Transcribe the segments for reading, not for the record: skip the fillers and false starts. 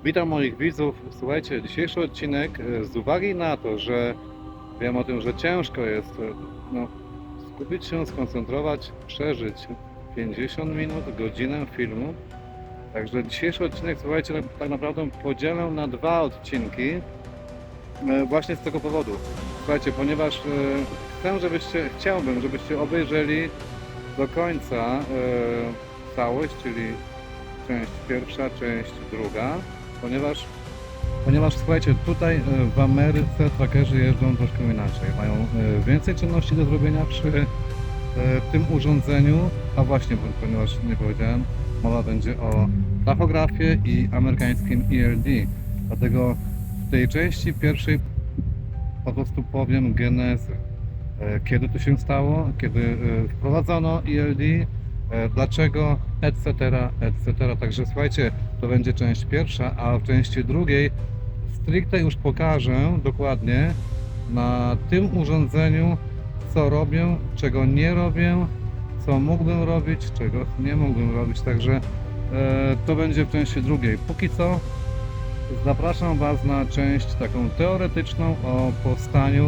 Witam moich widzów. Słuchajcie, dzisiejszy odcinek z uwagi na to, że wiem o tym, że ciężko jest skupić się, skoncentrować, przeżyć 50 minut, godzinę filmu. Także dzisiejszy odcinek, słuchajcie, tak naprawdę podzielę na dwa odcinki właśnie z tego powodu. Słuchajcie, ponieważ chciałbym, żebyście obejrzeli do końca całość, czyli część pierwsza, część druga, ponieważ słuchajcie, tutaj w Ameryce trackerzy jeżdżą troszkę inaczej. Mają więcej czynności do zrobienia przy tym urządzeniu, a właśnie, ponieważ nie powiedziałem, mowa będzie o tachografie i amerykańskim ELD. Dlatego w tej części pierwszej po prostu powiem genezę. Kiedy to się stało, kiedy wprowadzono ELD, dlaczego, etc., etc. Także słuchajcie, to będzie część pierwsza, a w części drugiej stricte już pokażę dokładnie na tym urządzeniu, co robię, czego nie robię, co mógłbym robić, czego nie mógłbym robić. Także to będzie w części drugiej. Póki co zapraszam Was na część taką teoretyczną o powstaniu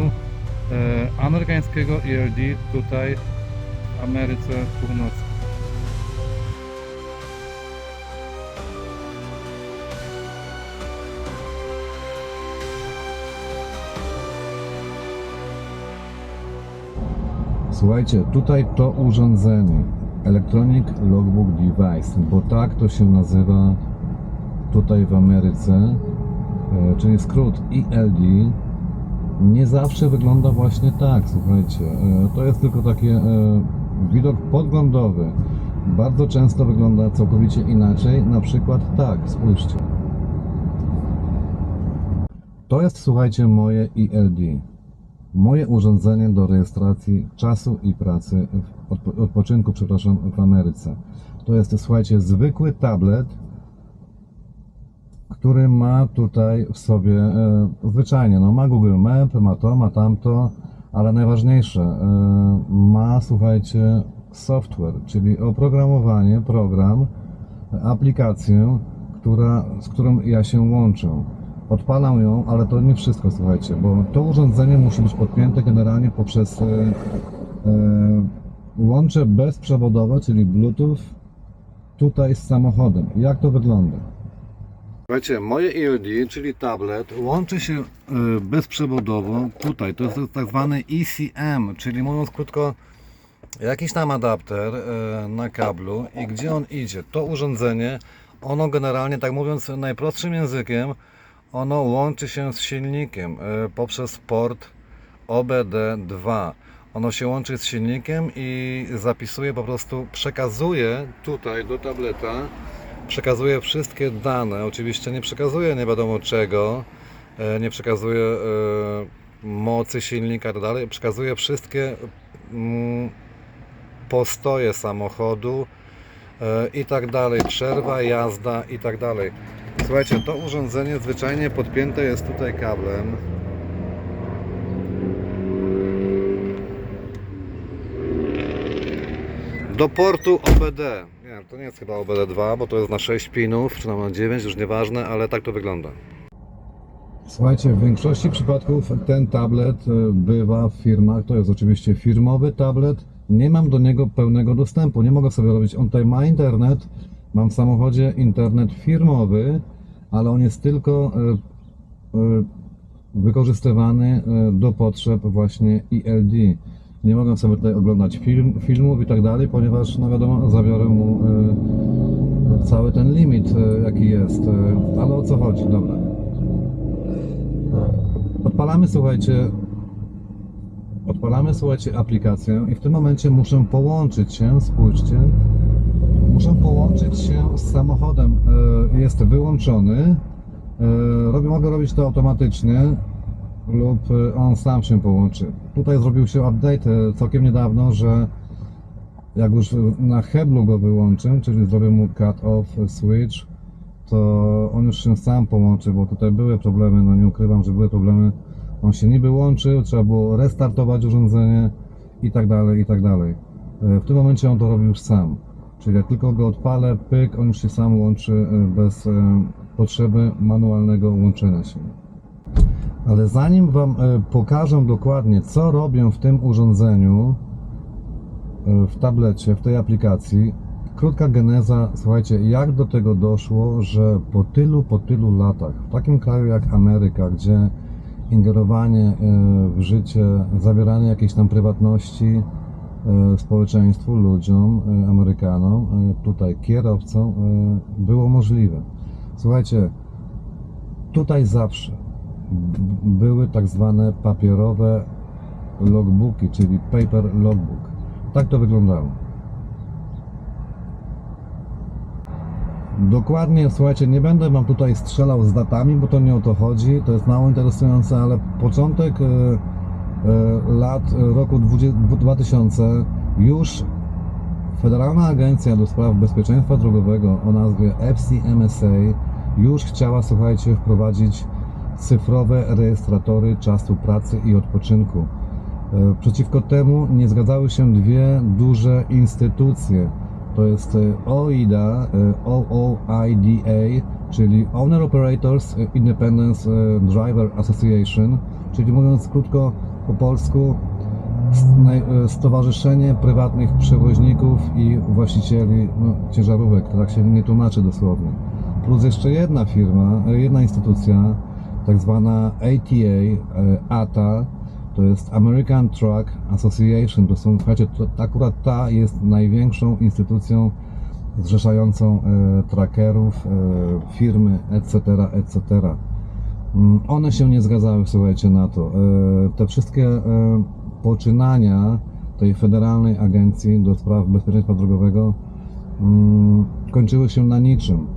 amerykańskiego ELD tutaj w Ameryce Północnej. Słuchajcie, tutaj to urządzenie Electronic Logbook Device, bo tak to się nazywa tutaj w Ameryce, czyli skrót ELD, nie zawsze wygląda właśnie tak, słuchajcie. To jest tylko takie widok podglądowy. Bardzo często wygląda całkowicie inaczej, na przykład tak, spójrzcie. To jest, słuchajcie, moje ELD. Moje urządzenie do rejestracji czasu i pracy, odpoczynku, przepraszam, w Ameryce. To jest, słuchajcie, zwykły tablet, który ma tutaj w sobie, zwyczajnie, no ma Google Map, ma to, ma tamto, ale najważniejsze, ma, słuchajcie, software, czyli oprogramowanie, program, aplikację, z którą ja się łączę. Odpalam ją, ale to nie wszystko, słuchajcie, bo to urządzenie musi być podpięte generalnie poprzez łącze bezprzewodowe, czyli Bluetooth, tutaj z samochodem. Jak to wygląda? Słuchajcie, moje ELD, czyli tablet, łączy się bezprzewodowo tutaj. To jest tak zwany ECM, czyli mówiąc krótko, jakiś tam adapter na kablu. I gdzie on idzie? To urządzenie, ono generalnie, tak mówiąc najprostszym językiem, ono łączy się z silnikiem poprzez port OBD2. Ono się łączy z silnikiem i zapisuje, po prostu przekazuje tutaj do tableta, przekazuje wszystkie dane. Oczywiście nie przekazuje nie wiadomo czego, nie przekazuje mocy silnika itd. Przekazuje wszystkie postoje samochodu i tak dalej, przerwa, jazda i tak dalej. Słuchajcie, to urządzenie zwyczajnie podpięte jest tutaj kablem. Do portu OBD. Nie, to nie jest chyba OBD2, bo to jest na 6 pinów, czy na 9, już nieważne, ale tak to wygląda. Słuchajcie, w większości przypadków ten tablet bywa w firmach, to jest oczywiście firmowy tablet. Nie mam do niego pełnego dostępu, nie mogę sobie robić. On tutaj ma internet, mam w samochodzie internet firmowy, ale on jest tylko wykorzystywany do potrzeb właśnie ELD. Nie mogę sobie tutaj oglądać filmów i tak dalej, ponieważ, no wiadomo, zabiorę mu cały ten limit, jaki jest. Ale o co chodzi? Dobra. Odpalamy, słuchajcie, aplikację i w tym momencie muszę połączyć się, spójrzcie, muszę połączyć się z samochodem. Jest wyłączony. Mogę robić to automatycznie lub on sam się połączy. Tutaj zrobił się update całkiem niedawno, że jak już na heblu go wyłączę, czyli zrobię mu cut off switch, to on już się sam połączy, bo tutaj były problemy, no nie ukrywam, że były problemy. On się niby łączył, trzeba było restartować urządzenie i tak dalej, i tak dalej. W tym momencie on to robi już sam. Czyli jak tylko go odpalę, pyk, on już się sam łączy bez potrzeby manualnego łączenia się. Ale zanim Wam pokażę dokładnie, co robię w tym urządzeniu, w tablecie, w tej aplikacji, krótka geneza, słuchajcie, jak do tego doszło, że po tylu latach, w takim kraju jak Ameryka, gdzie ingerowanie w życie, zabieranie jakiejś tam prywatności społeczeństwu, ludziom, Amerykanom, tutaj kierowcom, było możliwe. Słuchajcie, tutaj zawsze były tak zwane papierowe logbooki, czyli paper logbook. Tak to wyglądało. Dokładnie, słuchajcie, nie będę Wam tutaj strzelał z datami, bo to nie o to chodzi, to jest mało interesujące, ale początek lat roku 2000 już Federalna Agencja do Spraw Bezpieczeństwa Drogowego o nazwie FCMSA już chciała, słuchajcie, wprowadzić cyfrowe rejestratory czasu pracy i odpoczynku. Przeciwko temu nie zgadzały się dwie duże instytucje. To jest OIDA, czyli Owner Operators Independent Driver Association, czyli mówiąc krótko po polsku, Stowarzyszenie Prywatnych Przewoźników i Właścicieli ciężarówek, to tak się nie tłumaczy dosłownie. Plus jeszcze jedna firma, jedna instytucja, tak zwana ATA, to jest American Truck Association. To są, słuchajcie, akurat ta jest największą instytucją zrzeszającą trackerów, firmy, etc., etc. One się nie zgadzały, słuchajcie, na to. Te wszystkie poczynania tej Federalnej Agencji do Spraw Bezpieczeństwa Drogowego kończyły się na niczym.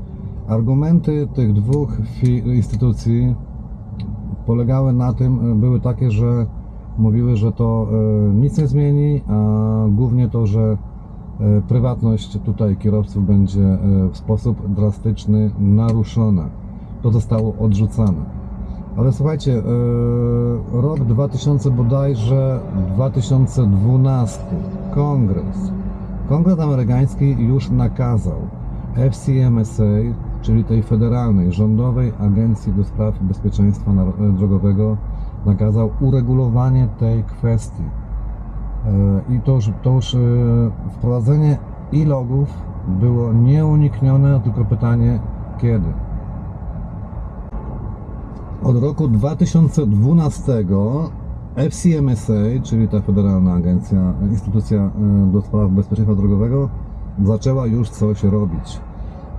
Argumenty tych dwóch instytucji polegały na tym, były takie, że mówiły, że to nic nie zmieni, a głównie to, że prywatność tutaj kierowców będzie w sposób drastyczny naruszona. To zostało odrzucane. Ale słuchajcie, rok 2000 bodajże 2012 Kongres amerykański już nakazał FCMSA, czyli tej federalnej, rządowej agencji do spraw bezpieczeństwa drogowego, nakazał uregulowanie tej kwestii. I to już wprowadzenie e-logów było nieuniknione, tylko pytanie kiedy. Od roku 2012 FCMSA, czyli ta federalna agencja, instytucja do spraw bezpieczeństwa drogowego, zaczęła już coś robić.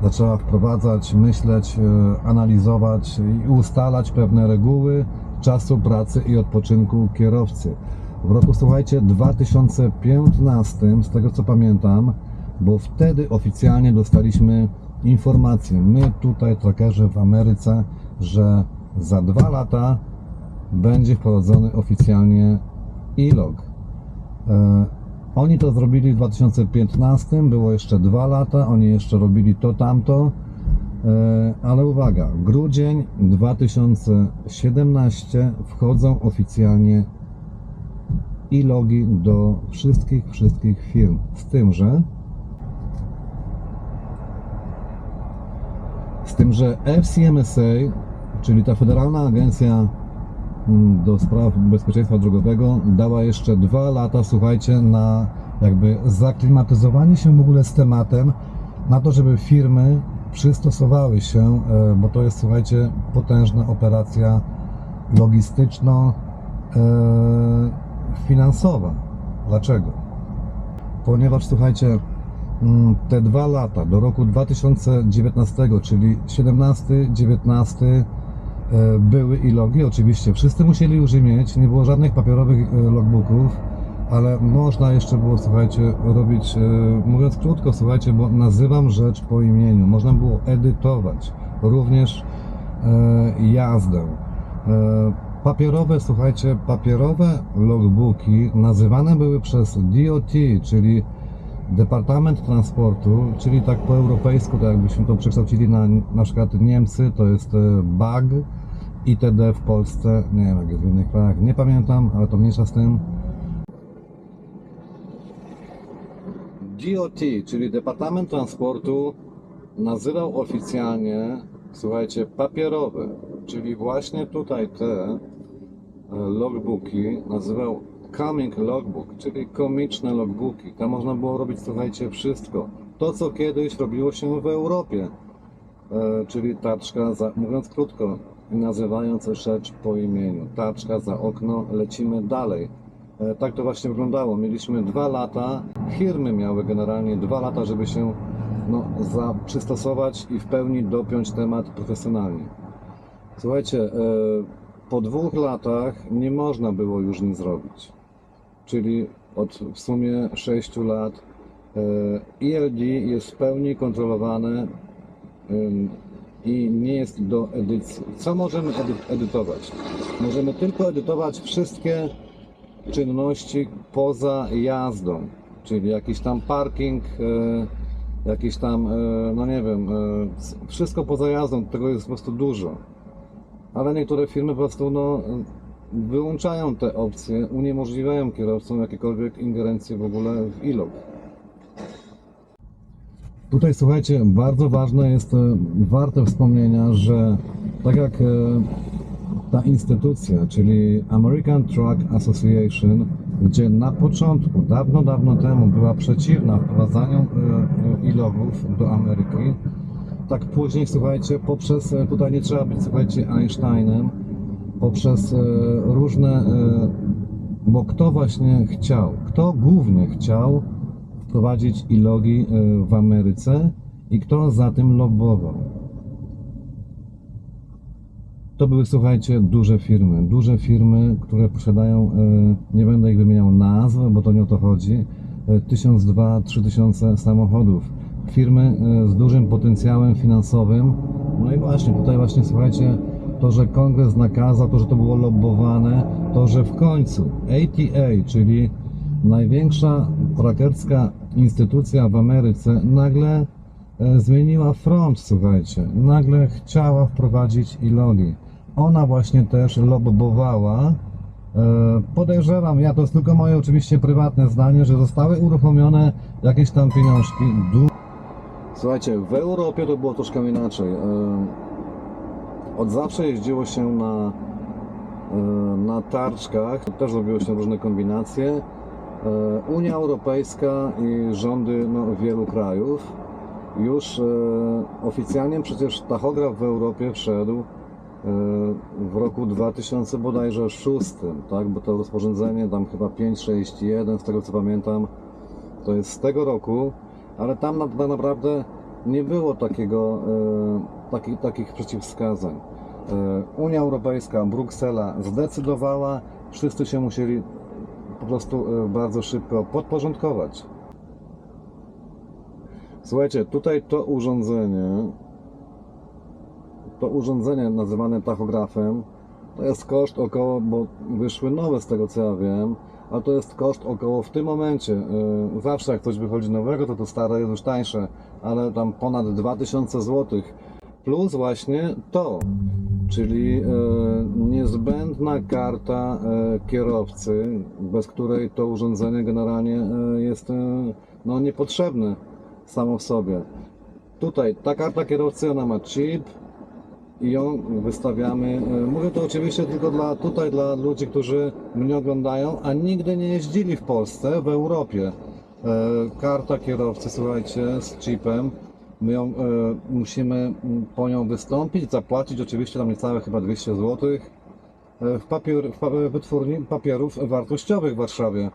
Zaczęła wprowadzać, myśleć, analizować i ustalać pewne reguły czasu pracy i odpoczynku kierowcy. W roku, słuchajcie, 2015, z tego co pamiętam, bo wtedy oficjalnie dostaliśmy informację, my tutaj, trackerzy w Ameryce, że za 2 lata będzie wprowadzony oficjalnie e-log. Oni to zrobili w 2015, było jeszcze 2 lata, oni jeszcze robili to, tamto, ale uwaga, grudzień 2017 wchodzą oficjalnie e-logi do wszystkich firm, z tym, że FCMSA, czyli ta Federalna Agencja do Spraw Bezpieczeństwa Drogowego, dała jeszcze 2 lata, słuchajcie, na jakby zaklimatyzowanie się w ogóle z tematem, na to, żeby firmy przystosowały się, bo to jest, słuchajcie, potężna operacja logistyczno-finansowa. Dlaczego? Ponieważ, słuchajcie, te 2 lata do roku 2019, czyli 17-19, były e-logi, oczywiście wszyscy musieli już je mieć, nie było żadnych papierowych logbooków, ale można jeszcze było, słuchajcie, robić, mówiąc krótko, słuchajcie, bo nazywam rzecz po imieniu, można było edytować również jazdę. Papierowe, słuchajcie, papierowe logbooki nazywane były przez DOT, czyli Departament Transportu, czyli tak po europejsku, tak jakbyśmy to przekształcili na przykład Niemcy, to jest BAG, itd. W Polsce, nie wiem jak jest w innych krajach, nie pamiętam, ale to mniejsza z tym. DOT, czyli Departament Transportu, nazywał oficjalnie słuchajcie, papierowe, czyli właśnie tutaj te logbooki nazywał Comic Logbook, czyli komiczne logbooki. Tam można było robić, słuchajcie, wszystko. To, co kiedyś robiło się w Europie, czyli taczka, mówiąc krótko, nazywając rzecz po imieniu. Taczka za okno, lecimy dalej. Tak to właśnie wyglądało. Mieliśmy 2 lata, firmy miały generalnie 2 lata, żeby się przystosować i w pełni dopiąć temat profesjonalnie. Słuchajcie, po 2 latach nie można było już nic zrobić. Czyli od w sumie 6 lat ELD jest w pełni kontrolowane i nie jest do edycji. Co możemy edytować? Możemy tylko edytować wszystkie czynności poza jazdą, czyli jakiś tam parking, jakiś tam, no nie wiem, wszystko poza jazdą, tego jest po prostu dużo. Ale niektóre firmy po prostu wyłączają te opcje, uniemożliwiają kierowcom jakiekolwiek ingerencje w ogóle w e-log. Tutaj słuchajcie, bardzo ważne jest, warte wspomnienia, że tak jak ta instytucja, czyli American Truck Association, gdzie na początku, dawno temu była przeciwna wprowadzaniu e-logów do Ameryki, tak później, słuchajcie, poprzez, tutaj nie trzeba być, słuchajcie, Einsteinem, poprzez różne, bo kto właśnie chciał, kto głównie chciał wprowadzić e-logi w Ameryce i kto za tym lobbował. To były, słuchajcie, duże firmy, które posiadają, nie będę ich wymieniał nazw, bo to nie o to chodzi, 1000, 2000, 3000 samochodów. Firmy z dużym potencjałem finansowym. No i właśnie, tutaj właśnie, słuchajcie, to, że kongres nakazał, to, że to było lobbowane, to, że w końcu ATA, czyli największa trackerska instytucja w Ameryce, nagle zmieniła front, słuchajcie, nagle chciała wprowadzić e-logi. Ona właśnie też lobbowała. Podejrzewam, to jest tylko moje oczywiście prywatne zdanie, że zostały uruchomione jakieś tam pieniążki. Słuchajcie, w Europie to było troszkę inaczej. Od zawsze jeździło się na tarczkach, też robiło się różne kombinacje. Unia Europejska i rządy wielu krajów już oficjalnie przecież tachograf w Europie wszedł w roku 2000 bodajże 6, tak? Bo to rozporządzenie tam chyba 561, z tego co pamiętam, to jest z tego roku, ale tam tak naprawdę nie było takich przeciwwskazań. Unia Europejska, Bruksela zdecydowała, wszyscy się musieli po prostu bardzo szybko podporządkować. Słuchajcie, tutaj to urządzenie nazywane tachografem, to jest koszt około, bo wyszły nowe z tego co ja wiem, ale to jest koszt około w tym momencie, zawsze jak coś wychodzi nowego, to stare jest już tańsze, ale tam ponad 2000 zł, plus właśnie to, czyli niezbędna karta kierowcy, bez której to urządzenie generalnie jest niepotrzebne samo w sobie. Tutaj ta karta kierowcy, ona ma chip i ją wystawiamy. Mówię to oczywiście tylko dla ludzi, którzy mnie oglądają, a nigdy nie jeździli w Polsce, w Europie. Karta kierowcy, słuchajcie, z chipem. My musimy po nią wystąpić, zapłacić oczywiście tam niecałe chyba 200 zł w wytwórni papierów wartościowych w Warszawie.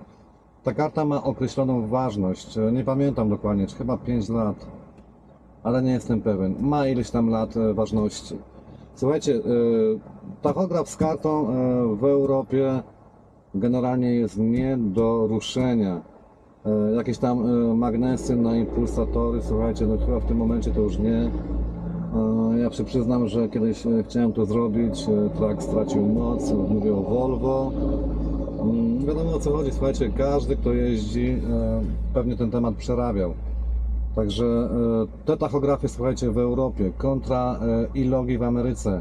Ta karta ma określoną ważność, nie pamiętam dokładnie, czy chyba 5 lat, ale nie jestem pewien. Ma ileś tam lat ważności. Słuchajcie, tachograf z kartą w Europie generalnie jest nie do ruszenia. Jakieś tam magnesy na impulsatory, słuchajcie, chyba w tym momencie to już nie. Ja się przyznam, że kiedyś chciałem to zrobić, trak stracił moc, mówię o Volvo. Wiadomo o co chodzi, słuchajcie, każdy kto jeździ pewnie ten temat przerabiał. Także te tachografy, słuchajcie, w Europie kontra e-logi w Ameryce.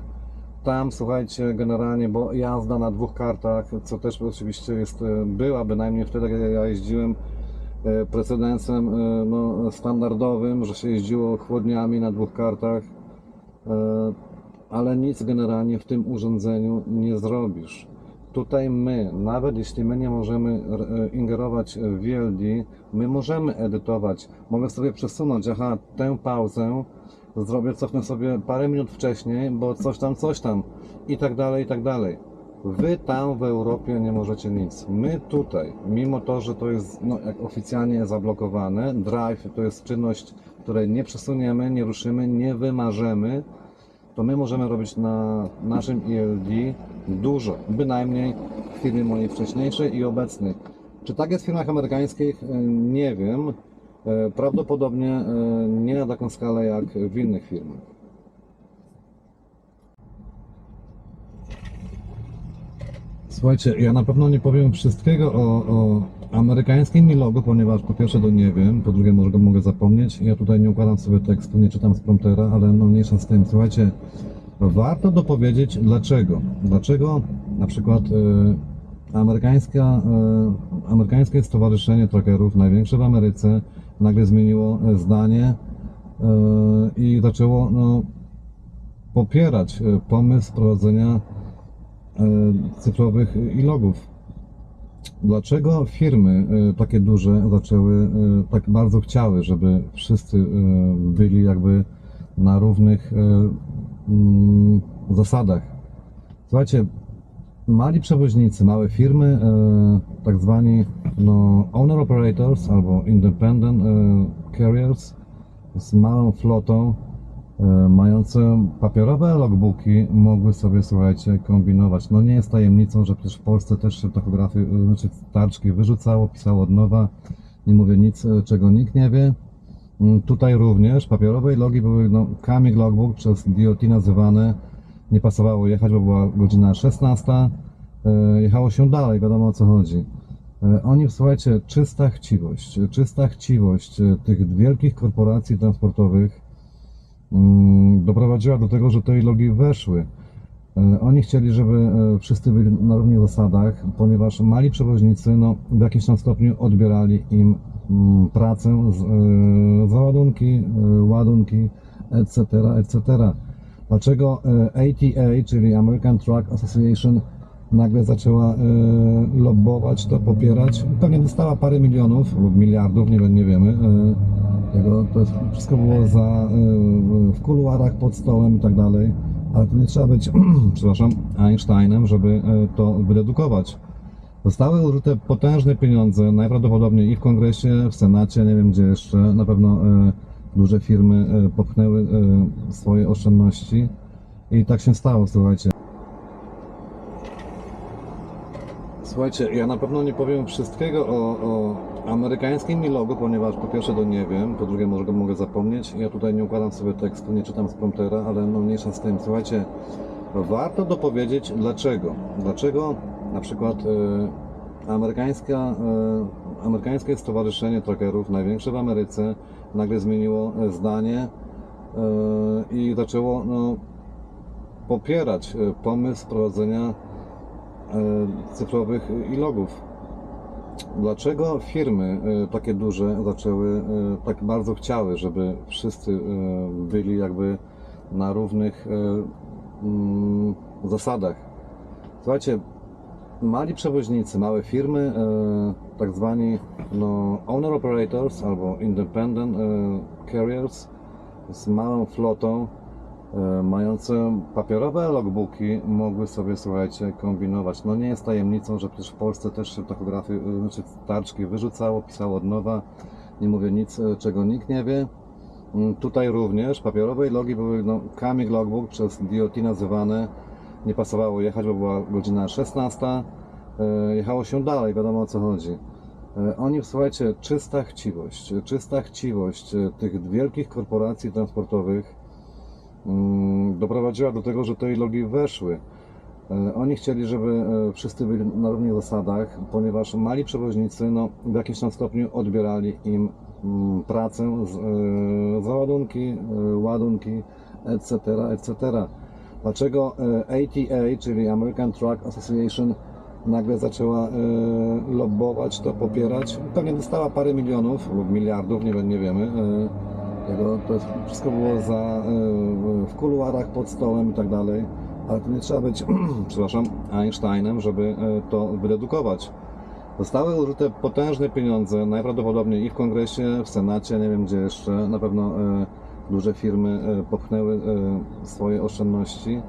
Tam, słuchajcie, generalnie, bo jazda na 2 kartach, co też oczywiście była bynajmniej wtedy, jak ja jeździłem, precedensem standardowym, że się jeździło chłodniami na 2 kartach. ale nic generalnie w tym urządzeniu nie zrobisz. Tutaj my, nawet jeśli my nie możemy ingerować w VLD, my możemy edytować. Mogę sobie przesunąć, aha, tę pauzę zrobię, cofnę sobie parę minut wcześniej, bo coś tam i tak dalej, i tak dalej. Wy tam w Europie nie możecie nic. My tutaj, mimo to, że to jest jak oficjalnie zablokowane, Drive to jest czynność, której nie przesuniemy, nie ruszymy, nie wymarzemy, to my możemy robić na naszym ELD dużo, bynajmniej w firmie mojej wcześniejszej i obecnej. Czy tak jest w firmach amerykańskich? Nie wiem. Prawdopodobnie nie na taką skalę jak w innych firmach. Słuchajcie, ja na pewno nie powiem wszystkiego o amerykańskim logo, ponieważ po pierwsze to nie wiem, po drugie może go mogę zapomnieć. Ja tutaj nie układam sobie tekstu, nie czytam z promptera, ale mniejsza z tym. Słuchajcie, warto dopowiedzieć dlaczego. Dlaczego na przykład amerykańskie stowarzyszenie trackerów, największe w Ameryce, nagle zmieniło zdanie i zaczęło popierać pomysł wprowadzenia cyfrowych e-logów. Dlaczego firmy takie duże zaczęły, tak bardzo chciały, żeby wszyscy byli jakby na równych zasadach? Słuchajcie, mali przewoźnicy, małe firmy, tak zwani owner operators albo independent carriers z małą flotą, mające papierowe logbooki, mogły sobie, słuchajcie, kombinować. Nie jest tajemnicą, że przecież w Polsce też się tachografy, tarczki wyrzucało, pisało od nowa. Nie mówię nic, czego nikt nie wie. Tutaj również papierowe logi były, kamig logbook przez DOT nazywane. Nie pasowało jechać, bo była godzina 16. Jechało się dalej, wiadomo o co chodzi. Oni, słuchajcie, czysta chciwość tych wielkich korporacji transportowych doprowadziła do tego, że te logi weszły. Oni chcieli, żeby wszyscy byli na równych zasadach, ponieważ mali przewoźnicy w jakimś tam stopniu odbierali im pracę, załadunki, ładunki, etc., etc. Dlaczego ATA, czyli American Truck Association, nagle zaczęła lobbować, to popierać? Pewnie dostała parę milionów lub miliardów, nie wiemy. To wszystko było w kuluarach, pod stołem i tak dalej, ale to nie trzeba być, przepraszam, Einsteinem, żeby to wydedukować. Zostały użyte potężne pieniądze, najprawdopodobniej i w Kongresie, w Senacie, nie wiem gdzie jeszcze, na pewno duże firmy popchnęły swoje oszczędności i tak się stało, słuchajcie. Słuchajcie, ja na pewno nie powiem wszystkiego o amerykańskim logo, ponieważ po pierwsze to nie wiem, po drugie może go mogę zapomnieć. Ja tutaj nie układam sobie tekstu, nie czytam z promptera, ale mniejsza z tym. Słuchajcie, warto dopowiedzieć dlaczego. Dlaczego na przykład amerykańskie stowarzyszenie trackerów, największe w Ameryce, nagle zmieniło zdanie i zaczęło popierać pomysł wprowadzenia cyfrowych e-logów. Dlaczego firmy takie duże zaczęły, tak bardzo chciały, żeby wszyscy byli jakby na równych zasadach? Słuchajcie, mali przewoźnicy, małe firmy, tak zwani owner operators albo independent carriers z małą flotą, mające papierowe logbooki, mogły sobie, słuchajcie, kombinować. Nie jest tajemnicą, że przecież w Polsce też się tachografy, tarczki wyrzucało, pisało od nowa. Nie mówię nic, czego nikt nie wie. Tutaj również papierowe logi były, kamig logbook przez DOT nazywane. Nie pasowało jechać, bo była godzina 16. Jechało się dalej, wiadomo o co chodzi. Oni, słuchajcie, czysta chciwość tych wielkich korporacji transportowych doprowadziła do tego, że te logi weszły. Oni chcieli, żeby wszyscy byli na równych zasadach, ponieważ mali przewoźnicy w jakimś tam stopniu odbierali im pracę, załadunki, ładunki, etc., etc. Dlaczego ATA, czyli American Truck Association, nagle zaczęła lobbować, to popierać? Pewnie dostała parę milionów lub miliardów, nie wiemy. To jest, wszystko było w kuluarach, pod stołem i tak dalej, ale to nie trzeba być, przepraszam, Einsteinem, żeby to wydedukować. Zostały użyte potężne pieniądze, najprawdopodobniej i w Kongresie, w Senacie, nie wiem gdzie jeszcze, na pewno duże firmy popchnęły swoje oszczędności.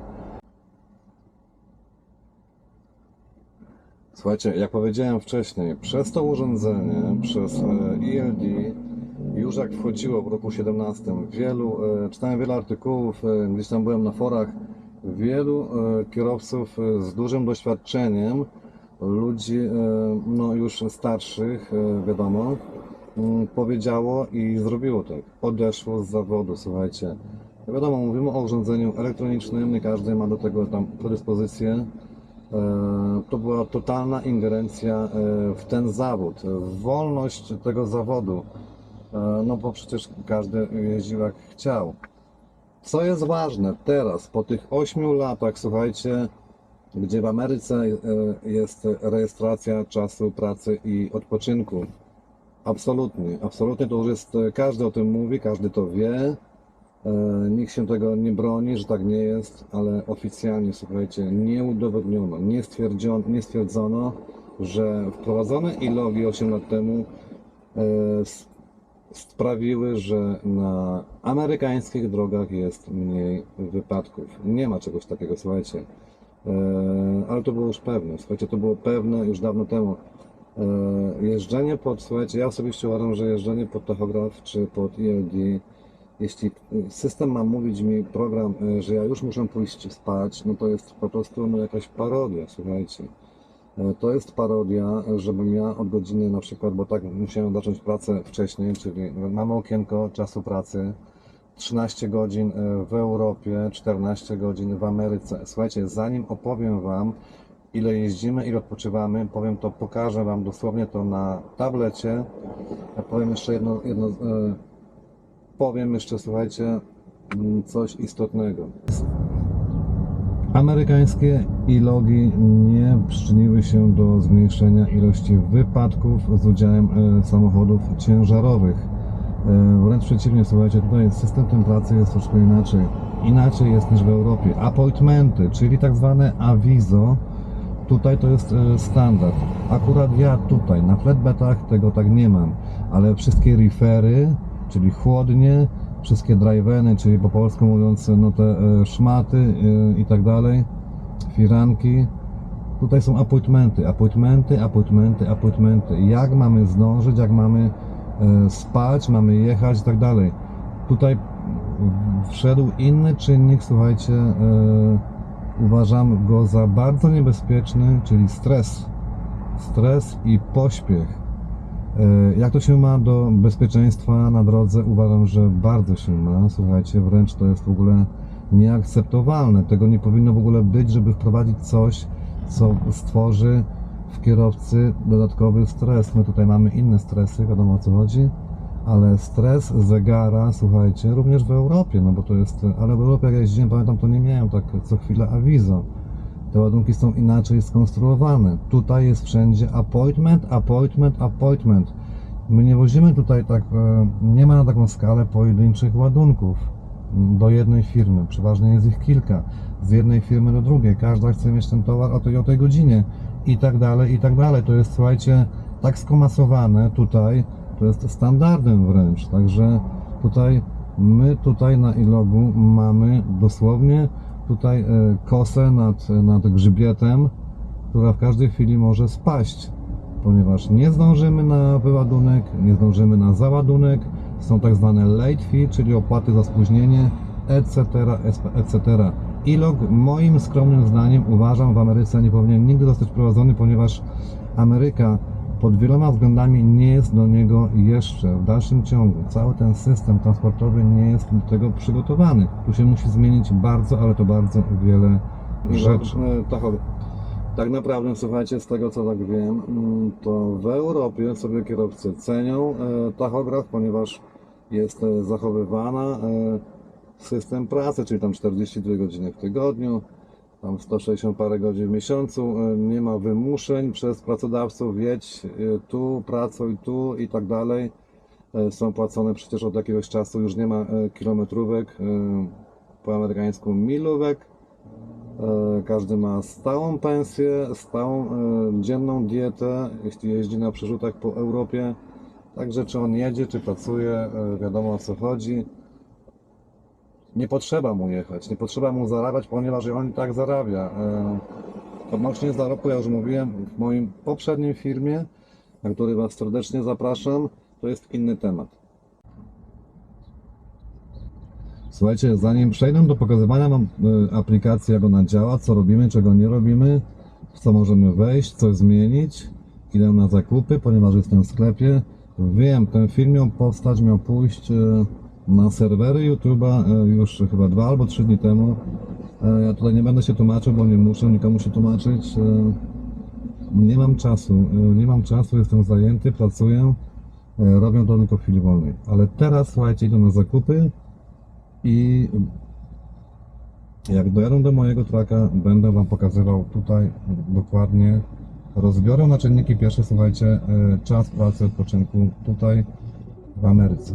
Słuchajcie, jak powiedziałem wcześniej, przez to urządzenie, przez ELD, już jak wchodziło w roku 17, czytałem wiele artykułów, gdzieś tam byłem na forach, wielu kierowców z dużym doświadczeniem, ludzi no już starszych, wiadomo, powiedziało i zrobiło tak, odeszło z zawodu, słuchajcie. Wiadomo, mówimy o urządzeniu elektronicznym, nie każdy ma do tego tam predyspozycję. To była totalna ingerencja w ten zawód, w wolność tego zawodu, no bo przecież każdy jeździł jak chciał. Co jest ważne teraz, po tych 8 latach, słuchajcie, gdzie w Ameryce jest rejestracja czasu pracy i odpoczynku. Absolutnie, absolutnie to już jest, każdy o tym mówi, każdy to wie. Nikt się tego nie broni, że tak nie jest, ale oficjalnie, słuchajcie, nie udowodniono, nie stwierdzono, że wprowadzone e-logi 8 lat temu sprawiły, że na amerykańskich drogach jest mniej wypadków. Nie ma czegoś takiego, słuchajcie. Ale to było już pewne, słuchajcie, to było pewne już dawno temu. Jeżdżenie słuchajcie, ja osobiście uważam, że jeżdżenie pod tachograf czy pod ELD, jeśli system ma mówić mi, program, że ja już muszę pójść spać, no to jest po prostu no, jakaś parodia, słuchajcie. To jest parodia, żebym ja od godziny na przykład, bo tak musiałem zacząć pracę wcześniej, czyli mamy okienko czasu pracy, 13 godzin w Europie, 14 godzin w Ameryce. Słuchajcie, zanim opowiem Wam, ile jeździmy, ile odpoczywamy, pokażę Wam dosłownie to na tablecie. Ja powiem jeszcze powiem jeszcze, słuchajcie, coś istotnego. Amerykańskie e-logi nie przyczyniły się do zmniejszenia ilości wypadków z udziałem samochodów ciężarowych. Wręcz przeciwnie, słuchajcie, tutaj system ten pracy jest troszkę inaczej. Inaczej jest niż w Europie. Appointmenty, czyli tak zwane awizo, tutaj to jest standard. Akurat ja tutaj na flatbedach tego tak nie mam, ale wszystkie refery, czyli chłodnie, wszystkie driveny, czyli po polsku mówiąc no te szmaty i tak dalej, firanki, tutaj są appointmenty, jak mamy zdążyć, jak mamy spać, mamy jechać i tak dalej. Tutaj wszedł inny czynnik, słuchajcie, uważam go za bardzo niebezpieczny, czyli stres i pośpiech. Jak to się ma do bezpieczeństwa na drodze? Uważam, że bardzo się ma. Słuchajcie, wręcz to jest w ogóle nieakceptowalne. Tego nie powinno w ogóle być, żeby wprowadzić coś, co stworzy w kierowcy dodatkowy stres. My tutaj mamy inne stresy, wiadomo o co chodzi, ale stres zegara, słuchajcie, również w Europie, no bo to jest, ale w Europie jak ja jeździłem, pamiętam, to nie miałem tak co chwilę awizo. Te ładunki są inaczej skonstruowane. Tutaj jest wszędzie appointment. My nie wozimy tutaj tak, nie ma na taką skalę pojedynczych ładunków do jednej firmy. Przeważnie jest ich kilka. Z jednej firmy do drugiej. Każda chce mieć ten towar o tej godzinie. I tak dalej, i tak dalej. To jest, słuchajcie, tak skomasowane tutaj. To jest standardem wręcz. Także my tutaj na e-logu mamy dosłownie tutaj kosę nad grzbietem, która w każdej chwili może spaść, ponieważ nie zdążymy na wyładunek, nie zdążymy na załadunek, są tak zwane late fee, czyli opłaty za spóźnienie, etc., etc. E-log moim skromnym zdaniem, uważam, w Ameryce nie powinien nigdy zostać wprowadzony, ponieważ Ameryka pod wieloma względami nie jest do niego jeszcze w dalszym ciągu. Cały ten system transportowy nie jest do tego przygotowany. Tu się musi zmienić bardzo, ale to bardzo wiele rzeczy. Tak naprawdę, słuchajcie, z tego co tak wiem, to w Europie sobie kierowcy cenią tachograf, ponieważ jest zachowywana system pracy, czyli tam 42 godziny w tygodniu, tam 160 parę godzin w miesiącu, nie ma wymuszeń przez pracodawców, jedź tu, pracuj tu i tak dalej. są płacone przecież od jakiegoś czasu, już nie ma kilometrówek, po amerykańsku milówek. Każdy ma stałą pensję, stałą dzienną dietę, jeśli jeździ na przerzutach po Europie. Także czy on jedzie, czy pracuje, wiadomo o co chodzi. Nie potrzeba mu jechać, nie potrzeba mu zarabiać, ponieważ on i tak zarabia. Odnośnie zarobku, ja już mówiłem w moim poprzednim filmie, na który Was serdecznie zapraszam, to jest inny temat. Słuchajcie, zanim przejdę do pokazywania Wam aplikacji, jak ona działa, co robimy, czego nie robimy, w co możemy wejść, co zmienić, idę na zakupy, ponieważ jestem w sklepie. Wiem, ten film miał powstać, miał pójść na serwery YouTube'a już chyba 2 albo 3 dni temu. Ja tutaj nie będę się tłumaczył, bo nie muszę nikomu się tłumaczyć. Nie mam czasu, jestem zajęty, pracuję, robię to tylko w chwili wolnej. Ale teraz, słuchajcie, idę na zakupy i jak dojadę do mojego traka, będę Wam pokazywał tutaj dokładnie, rozbiorę na czynniki pierwsze, słuchajcie, czas pracy, odpoczynku tutaj w Ameryce.